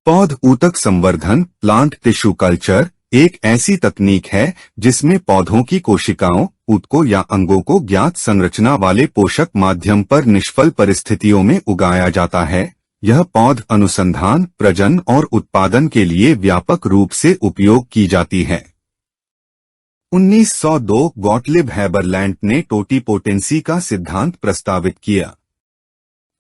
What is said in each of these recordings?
पौध ऊतक संवर्धन प्लांट टिश्यू कल्चर एक ऐसी तकनीक है जिसमें पौधों की कोशिकाओं, ऊतकों या अंगों को ज्ञात संरचना वाले पोषक माध्यम पर निष्फल परिस्थितियों में उगाया जाता है। यह पौध अनुसंधान, प्रजनन और उत्पादन के लिए व्यापक रूप से उपयोग की जाती है। 1902 गॉटलिब हैबरलैंड ने टोटीपोटेंसी का सिद्धांत प्रस्तावित किया।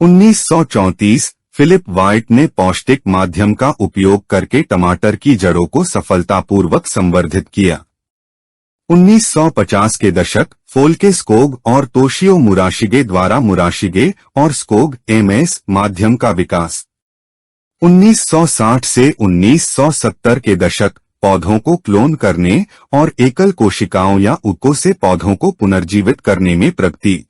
1934 फिलिप वाइट ने पौष्टिक माध्यम का उपयोग करके टमाटर की जड़ों को सफलतापूर्वक संवर्धित किया। 1950 के दशक फोल्के स्कोग और तोशियो मुराशिगे द्वारा मुराशिगे और स्कोग एमएस माध्यम का विकास। 1960 से 1970 के दशक पौधों को क्लोन करने और एकल कोशिकाओं या ऊतकों से पौधों को पुनर्जीवित करने में प्रगति।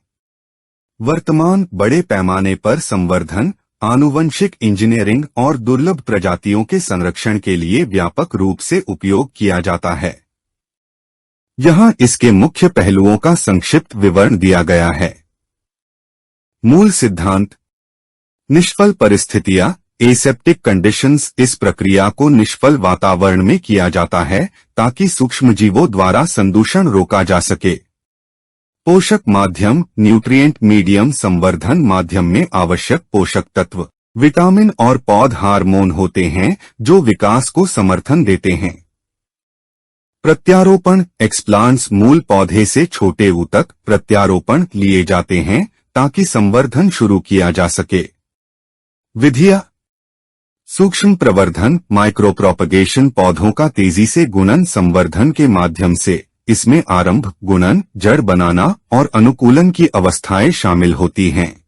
वर्तमान बड़े पैमाने पर संवर्धन, आनुवंशिक इंजीनियरिंग और दुर्लभ प्रजातियों के संरक्षण के लिए व्यापक रूप से उपयोग किया जाता है। यहाँ इसके मुख्य पहलुओं का संक्षिप्त विवरण दिया गया है। मूल सिद्धांत। निष्फल परिस्थितियां एसेप्टिक कंडीशंस। इस प्रक्रिया को निष्फल वातावरण में किया जाता है ताकि सूक्ष्मजीवों द्वारा संदूषण रोका जा सके। पोषक माध्यम न्यूट्रिएंट मीडियम संवर्धन माध्यम में आवश्यक पोषक तत्व, विटामिन और पौध हार्मोन होते हैं जो विकास को समर्थन देते हैं। प्रत्यारोपण एक्सप्लांट्स। मूल पौधे से छोटे ऊतक प्रत्यारोपण लिए जाते हैं ताकि संवर्धन शुरू किया जा सके। विधियां। सूक्ष्म प्रवर्धन माइक्रो प्रोपगेशन। पौधों का तेजी से गुणन संवर्धन के माध्यम से। इसमें आरंभ, गुणन, जड़ बनाना और अनुकूलन की अवस्थाएं शामिल होती हैं।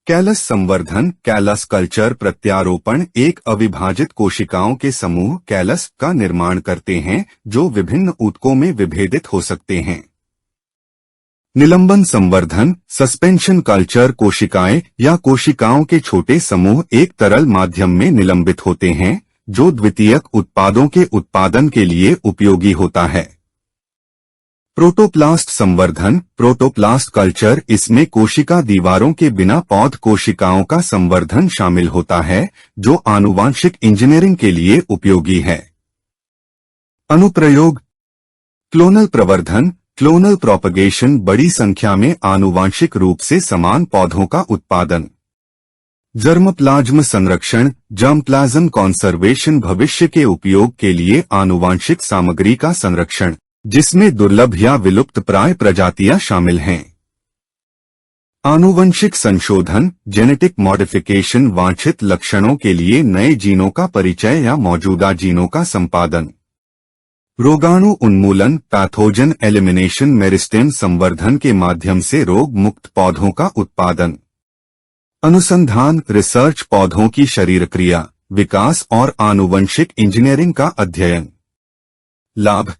कैलस संवर्धन कैलस कल्चर। प्रत्यारोपण एक अविभाजित कोशिकाओं के समूह कैलस का निर्माण करते हैं जो विभिन्न ऊतकों में विभेदित हो सकते हैं। निलंबन संवर्धन सस्पेंशन कल्चर। कोशिकाएं या कोशिकाओं के छोटे समूह एक तरल माध्यम में निलंबित होते हैं जो द्वितीयक उत्पादों के उत्पादन के लिए उपयोगी होता है। प्रोटोप्लास्ट संवर्धन प्रोटोप्लास्ट कल्चर। इसमें कोशिका दीवारों के बिना पौध कोशिकाओं का संवर्धन शामिल होता है जो आनुवांशिक इंजीनियरिंग के लिए उपयोगी है। अनुप्रयोग। क्लोनल प्रवर्धन क्लोनल प्रोपगेशन। बड़ी संख्या में आनुवांशिक रूप से समान पौधों का उत्पादन। जर्मप्लाज्म संरक्षण जर्मप्लाज्म कॉन्सर्वेशन। भविष्य के उपयोग के लिए आनुवांशिक सामग्री का संरक्षण जिसमें दुर्लभ या विलुप्त प्राय प्रजातियां शामिल हैं। आनुवंशिक संशोधन जेनेटिक मॉडिफिकेशन। वांछित लक्षणों के लिए नए जीनों का परिचय या मौजूदा जीनों का संपादन। रोगाणु उन्मूलन पैथोजन एलिमिनेशन। मेरिस्टेम संवर्धन के माध्यम से रोग मुक्त पौधों का उत्पादन। अनुसंधान रिसर्च। पौधों की शरीर क्रिया, विकास और आनुवंशिक इंजीनियरिंग का अध्ययन। लाभ।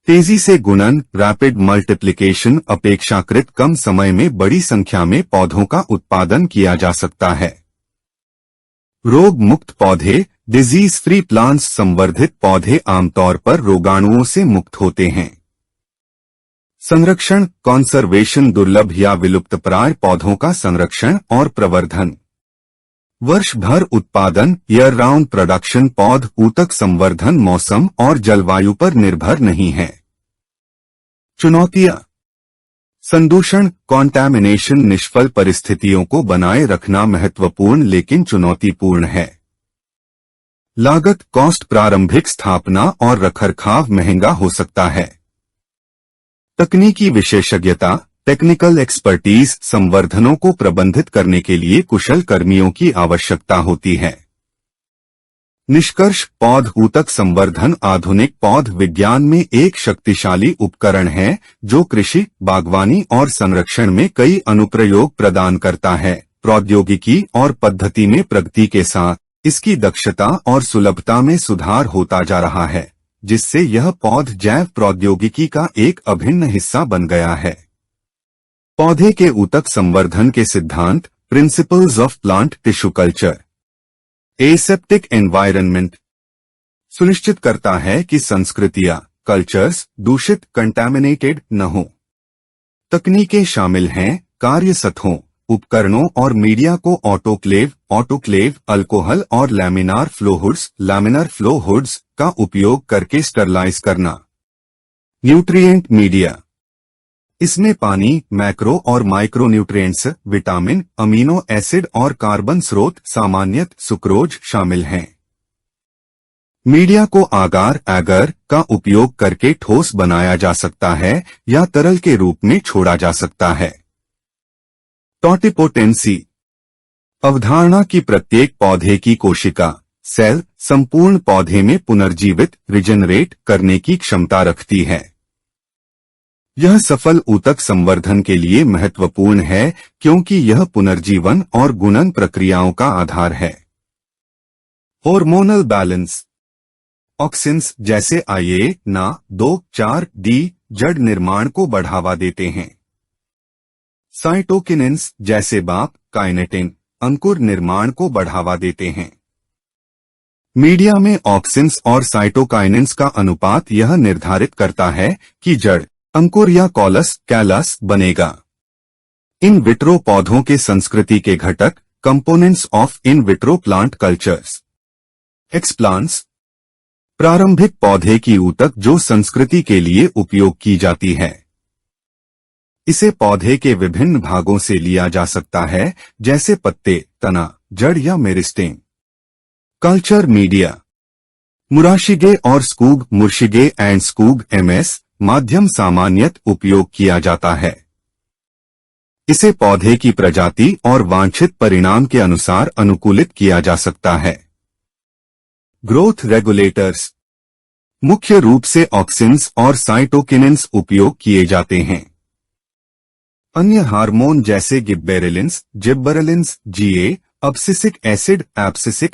तेजी से गुणन रैपिड मल्टीप्लिकेशन। अपेक्षाकृत कम समय में बड़ी संख्या में पौधों का उत्पादन किया जा सकता है। रोग मुक्त पौधे डिजीज फ्री प्लांट्स। संवर्धित पौधे आमतौर पर रोगाणुओं से मुक्त होते हैं। संरक्षण कॉन्सर्वेशन। दुर्लभ या विलुप्तप्राय पौधों का संरक्षण और प्रवर्धन। वर्ष भर उत्पादन ईयर राउंड प्रोडक्शन। पौध ऊतक संवर्धन मौसम और जलवायु पर निर्भर नहीं है। चुनौतियां। संदूषण कॉन्टैमिनेशन। निष्फल परिस्थितियों को बनाए रखना महत्वपूर्ण लेकिन चुनौतीपूर्ण है। लागत कॉस्ट। प्रारंभिक स्थापना और रखरखाव महंगा हो सकता है। तकनीकी विशेषज्ञता टेक्निकल एक्सपर्टीज। संवर्धनों को प्रबंधित करने के लिए कुशल कर्मियों की आवश्यकता होती है। निष्कर्ष पौध ऊतक संवर्धन आधुनिक पौध विज्ञान में एक शक्तिशाली उपकरण है जो कृषि, बागवानी और संरक्षण में कई अनुप्रयोग प्रदान करता है। प्रौद्योगिकी और पद्धति में प्रगति के साथ इसकी दक्षता और सुलभता में सुधार होता जा रहा है जिससे यह पौध जैव प्रौद्योगिकी का एक अभिन्न हिस्सा बन गया है। पौधे के ऊतक संवर्धन के सिद्धांत principles of plant tissue culture. Aseptic environment सुनिश्चित करता है कि संस्कृतियां कल्चर्स दूषित कंटैमिनेटेड न हो। तकनीकें शामिल हैं कार्य सतहों, उपकरणों और मीडिया को ऑटोक्लेव, अल्कोहल और लैमिनार फ्लो हुड्स का उपयोग करके स्टरलाइज करना। न्यूट्रिएंट मीडिया, इसमें पानी, मैक्रो और micro nutrients, vitamin, amino acid और कार्बन स्रोत सामान्यतः सुक्रोज शामिल हैं। मीडिया को एगर का उपयोग करके ठोस बनाया जा सकता है या तरल के रूप में छोड़ा जा सकता है। टोटिपोटेंसी, अवधारणा की प्रत्येक पौधे की कोशिका सेल संपूर्ण पौधे में पुनर्जीवित रिजेनरेट करने की क्षमता रखती है। यह सफल ऊतक संवर्धन के लिए महत्वपूर्ण है क्योंकि यह पुनर्जीवन और गुणन प्रक्रियाओं का आधार है। हार्मोनल बैलेंस, ऑक्सिन्स जैसे IA, Na2,4-D जड़ निर्माण को बढ़ावा देते हैं। साइटोकिनिन्स जैसे बाप काइनेटिन अंकुर निर्माण को बढ़ावा देते हैं। मीडिया में ऑक्सिन्स और साइटोकाइनिन्स का अनुपात यह निर्धारित करता है कि जड़ अंकुर या कैलस बनेगा। इन विट्रो पौधों के संस्कृति के घटक components of in vitro plant cultures. Explants, प्रारंभिक पौधे की ऊतक जो संस्कृति के लिए उपयोग की जाती है। इसे पौधे के विभिन्न भागों से लिया जा सकता है जैसे पत्ते, तना, जड़ या मेरिस्टेम। कल्चर मीडिया, मुराशिगे और स्कूग मुर्शिगे एंड स्कूग MS माध्यम सामान्यतः उपयोग किया जाता है। इसे पौधे की प्रजाति और वांछित परिणाम के अनुसार अनुकूलित किया जा सकता है। ग्रोथ रेगुलेटर्स, मुख्य रूप से ऑक्सिन्स और साइटोकिनिन्स उपयोग किए जाते हैं। अन्य हार्मोन जैसे जिब्बेरेलिन्स, GA, अब्सिसिक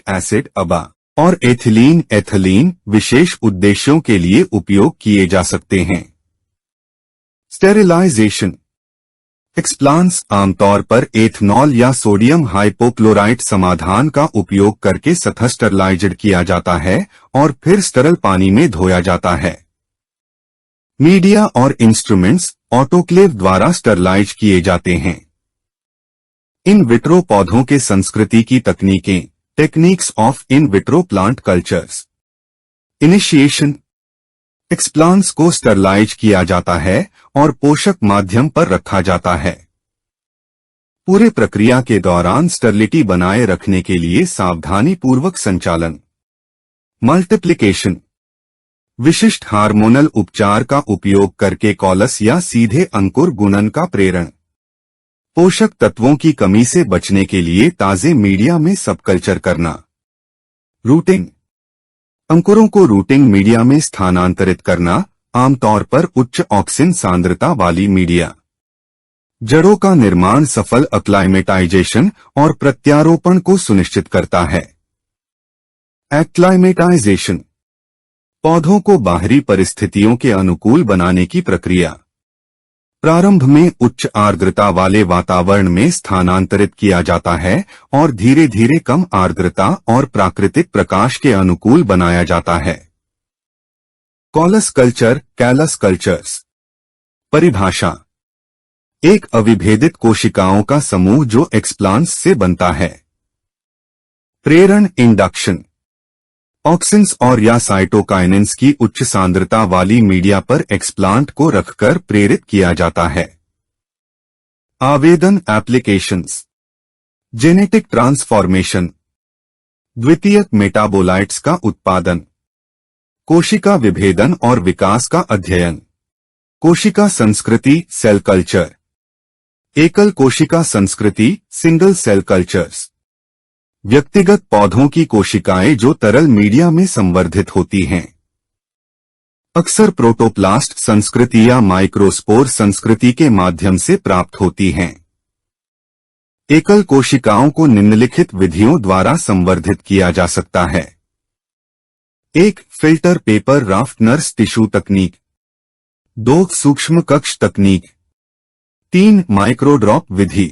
एसिड अबा और एथिलीन विशेष उद्देश्यों के लिए उपयोग किए जा सकते हैं। स्टेरिलाइजेशन, एक्सप्लांट्स आमतौर पर एथनॉल या सोडियम हाइपोक्लोराइट समाधान का उपयोग करके सतह स्टरलाइज्ड किया जाता है और फिर स्टरल पानी में धोया जाता है। मीडिया और इंस्ट्रूमेंट्स ऑटोक्लेव द्वारा स्टरलाइज किए जाते हैं। इन विट्रो पौधों के संस्कृति की तकनीकें techniques of in vitro plant cultures. Initiation, explants को स्टरलाइज किया जाता है और पोषक माध्यम पर रखा जाता है। पूरे प्रक्रिया के दौरान स्टरलिटी बनाए रखने के लिए सावधानी पूर्वक संचालन। मल्टीप्लिकेशन, विशिष्ट हार्मोनल उपचार का उपयोग करके कॉलस या सीधे अंकुर गुणन का प्रेरण। पोषक तत्वों की कमी से बचने के लिए ताजे मीडिया में सबकल्चर करना। रूटिंग, अंकुरों को रूटिंग मीडिया में स्थानांतरित करना, आमतौर पर उच्च ऑक्सिन सांद्रता वाली मीडिया। जड़ों का निर्माण सफल अक्लाइमेटाइजेशन और प्रत्यारोपण को सुनिश्चित करता है। एक्लाइमेटाइजेशन, पौधों को बाहरी परिस्थितियों के अनुकूल बनाने की प्रक्रिया। प्रारंभ में उच्च आर्द्रता वाले वातावरण में स्थानांतरित किया जाता है और धीरे धीरे कम आर्द्रता और प्राकृतिक प्रकाश के अनुकूल बनाया जाता है। Callus culture, callus cultures. परिभाषा, एक अविभेदित कोशिकाओं का समूह जो एक्सप्लांट्स से बनता है। प्रेरण, इंडक्शन, ऑक्सिन्स और या साइटोकाइनिन्स की उच्च सांद्रता वाली मीडिया पर एक्सप्लांट को रखकर प्रेरित किया जाता है। आवेदन, एप्लीकेशंस, जेनेटिक ट्रांसफॉर्मेशन, द्वितीयक मेटाबोलाइट्स का उत्पादन, कोशिका विभेदन और विकास का अध्ययन, कोशिका संस्कृति, सेल कल्चर, एकल कोशिका संस्कृति, सिंगल सेल कल्चर्स, व्यक्तिगत पौधों की कोशिकाएं जो तरल मीडिया में संवर्धित होती हैं। अक्सर प्रोटोप्लास्ट संस्कृति या माइक्रोस्पोर संस्कृति के माध्यम से प्राप्त होती हैं। एकल कोशिकाओं को निम्नलिखित विधियों द्वारा संवर्धित किया जा सकता है। 1. फिल्टर पेपर राफ्टनर्स टिश्यू तकनीक। 2. सूक्ष्म कक्ष तकनीक। 3. माइक्रोड्रॉप विधि।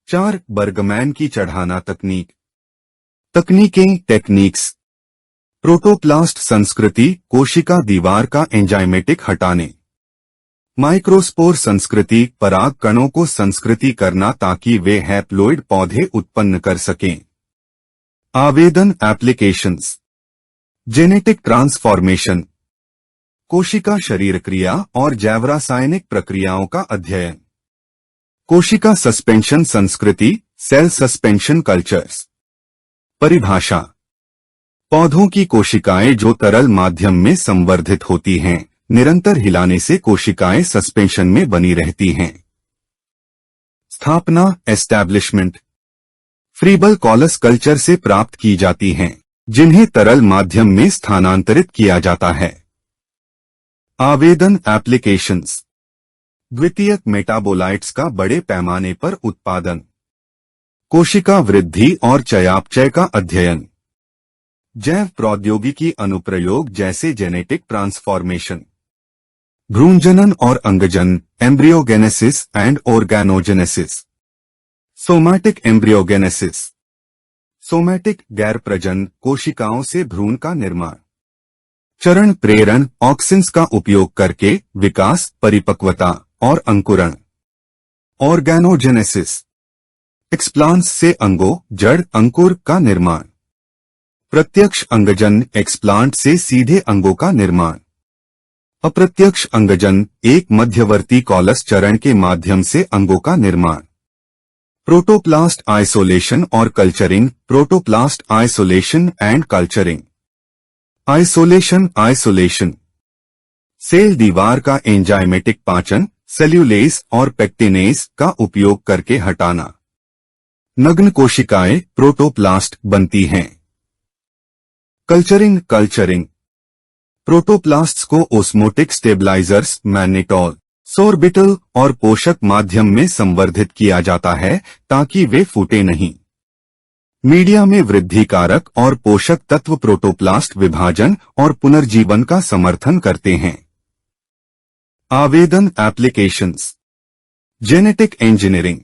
4. बर्गमैन की चढ़ाना तकनीक। तकनीकें, टेक्निक्स। प्रोटोप्लास्ट संस्कृति, कोशिका दीवार का एंजाइमेटिक हटाने। माइक्रोस्पोर संस्कृति पराग कणों को संस्कृति करना ताकि वे हैप्लोइड पौधे उत्पन्न कर सकें। आवेदन एप्लीकेशंस। जेनेटिक ट्रांसफॉर्मेशन, कोशिका शरीर क्रिया और जैव रासायनिक प्रक्रियाओं का अध्ययन। कोशिका सस्पेंशन संस्कृति, सेल सस्पेंशन कल्चर्स। परिभाषा। पौधों की कोशिकाएं जो तरल माध्यम में संवर्धित होती हैं, निरंतर हिलाने से कोशिकाएं सस्पेंशन में बनी रहती हैं। स्थापना एस्टैब्लिशमेंट फ्रीबल कॉलस कल्चर से प्राप्त की जाती हैं, जिन्हें तरल माध्यम में स्थानांतरित किया जाता है। आवेदन एप्लीकेशंस। द्वितीयक मेटाबोलाइट्स का बड़े पैमाने पर उत्पादन, कोशिका वृद्धि और चयापचय का अध्ययन, जैव प्रौद्योगिकी अनुप्रयोग जैसे जेनेटिक ट्रांसफॉर्मेशन, भ्रूणजनन और अंगजन embryogenesis and organogenesis, somatic embryogenesis, somatic गैर प्रजन कोशिकाओं से भ्रूण का निर्माण, चरण प्रेरण ऑक्सिन्स का उपयोग करके विकास, परिपक्वता और अंकुरण, ऑर्गेनोजेनेसिस एक्सप्लांट्स से अंगों, जड़, अंकुर का निर्माण, प्रत्यक्ष अंगजन एक्सप्लांट से सीधे अंगों का निर्माण, अप्रत्यक्ष अंगजन एक मध्यवर्ती कॉलस चरण के माध्यम से अंगों का निर्माण, प्रोटोप्लास्ट आइसोलेशन और culturing, protoplast isolation and culturing, isolation cell दीवार का एंजाइमेटिक पाचन, सेल्यूलेज और पेक्टिनेज का उपयोग करके हटाना। नग्न कोशिकाएं प्रोटोप्लास्ट बनती हैं। कल्चरिंग प्रोटोप्लास्ट्स को ओस्मोटिक स्टेबलाइजर्स, मैग्नेटॉल, सोर्बिटल और पोषक माध्यम में संवर्धित किया जाता है ताकि वे फूटे नहीं। मीडिया में वृद्धि कारक और पोषक तत्व प्रोटोप्लास्ट विभाजन और पुनर्जीवन का समर्थन करते हैं। आवेदन applications. Genetic engineering,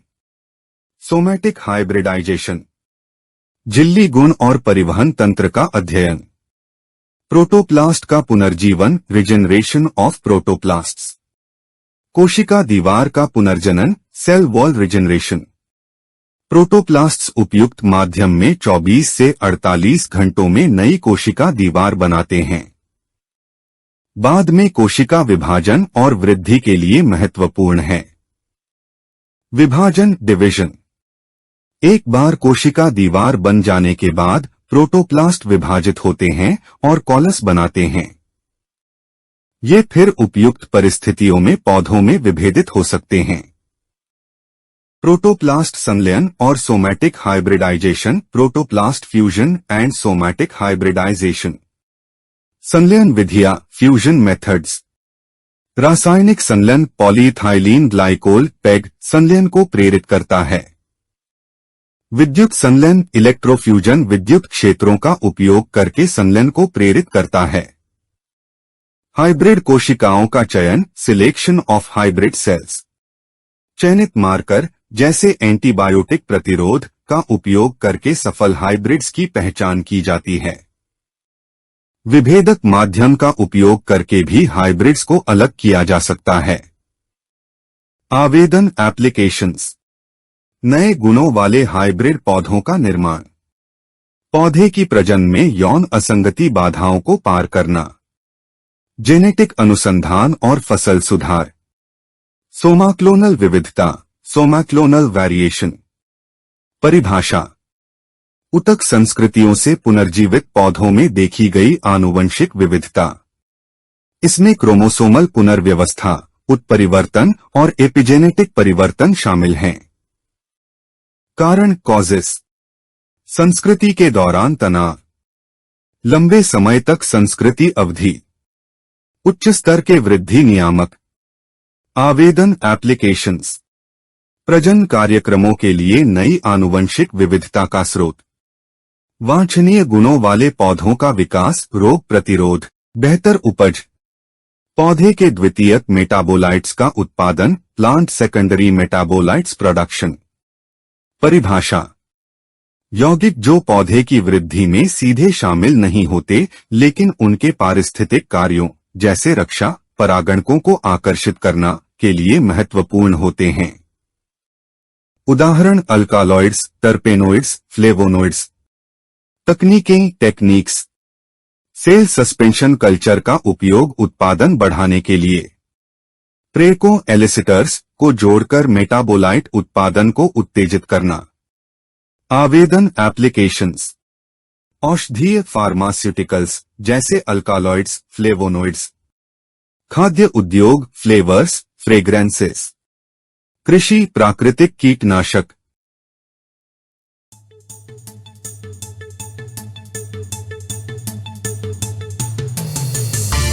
somatic hybridization, झिल्ली गुण और परिवहन तंत्र का अध्ययन, प्रोटोप्लास्ट का पुनर्जीवन, रिजेनरेशन ऑफ प्रोटोप्लास्ट्स, कोशिका दीवार का पुनर्जनन, सेल वॉल रिजेनरेशन, प्रोटोप्लास्ट्स उपयुक्त माध्यम में 24 से 48 घंटों में नई कोशिका दीवार बनाते हैं। बाद में कोशिका विभाजन और वृद्धि के लिए महत्वपूर्ण है। विभाजन डिवीजन। एक बार कोशिका दीवार बन जाने के बाद प्रोटोप्लास्ट विभाजित होते हैं और कॉलस बनाते हैं। ये फिर उपयुक्त परिस्थितियों में पौधों में विभेदित हो सकते हैं। प्रोटोप्लास्ट संलयन और somatic hybridization, protoplast fusion and somatic hybridization. संलयन विधियां, फ्यूजन मेथड्स। रासायनिक संलयन पॉलीइथाइलीन ग्लाइकोल पेग संलयन को प्रेरित करता है। विद्युत संलयन इलेक्ट्रोफ्यूजन विद्युत क्षेत्रों का उपयोग करके संलयन को प्रेरित करता है। हाइब्रिड कोशिकाओं का चयन, सिलेक्शन ऑफ हाइब्रिड सेल्स। चयनित मार्कर जैसे एंटीबायोटिक प्रतिरोध का उपयोग करके सफल हाइब्रिड्स की पहचान की जाती है। विभेदक माध्यम का उपयोग करके भी हाइब्रिड्स को अलग किया जा सकता है। आवेदन एप्लीकेशंस। नए गुणों वाले हाइब्रिड पौधों का निर्माण, पौधे की प्रजनन में यौन असंगति बाधाओं को पार करना, जेनेटिक अनुसंधान और फसल सुधार, सोमाक्लोनल विविधता, सोमाक्लोनल वेरिएशन। परिभाषा। ऊतक संस्कृतियों से पुनर्जीवित पौधों में देखी गई आनुवंशिक विविधता। इसमें क्रोमोसोमल पुनर्व्यवस्था, उत्परिवर्तन और एपिजेनेटिक परिवर्तन शामिल हैं। कारण कॉजेस। संस्कृति के दौरान तनाव, लंबे समय तक संस्कृति अवधि, उच्च स्तर के वृद्धि नियामक। आवेदन एप्लीकेशंस। प्रजनन कार्यक्रमों के लिए नई आनुवंशिक विविधता का स्रोत, वांछनीय गुणों वाले पौधों का विकास, रोग प्रतिरोध, बेहतर उपज, पौधे के द्वितीयक मेटाबोलाइट्स का उत्पादन, प्लांट सेकेंडरी मेटाबोलाइट्स प्रोडक्शन। परिभाषा। यौगिक जो पौधे की वृद्धि में सीधे शामिल नहीं होते लेकिन उनके पारिस्थितिक कार्यों जैसे रक्षा, परागणकों को आकर्षित करना के लिए महत्वपूर्ण होते हैं। उदाहरण अल्कालॉइड्स, टर्पेनोइड्स, फ्लेवोनोइड्स। तकनीकें टेक्निक्स। सेल सस्पेंशन कल्चर का उपयोग उत्पादन बढ़ाने के लिए। प्रेरकों एलिसिटर्स को जोड़कर मेटाबोलाइट उत्पादन को उत्तेजित करना। आवेदन एप्लीकेशंस। औषधीय फार्मास्यूटिकल्स जैसे अल्कालॉइड्स, फ्लेवोनोइड्स। खाद्य उद्योग, फ्लेवर्स, फ्रेग्रेंसेस। कृषि प्राकृतिक कीटनाशक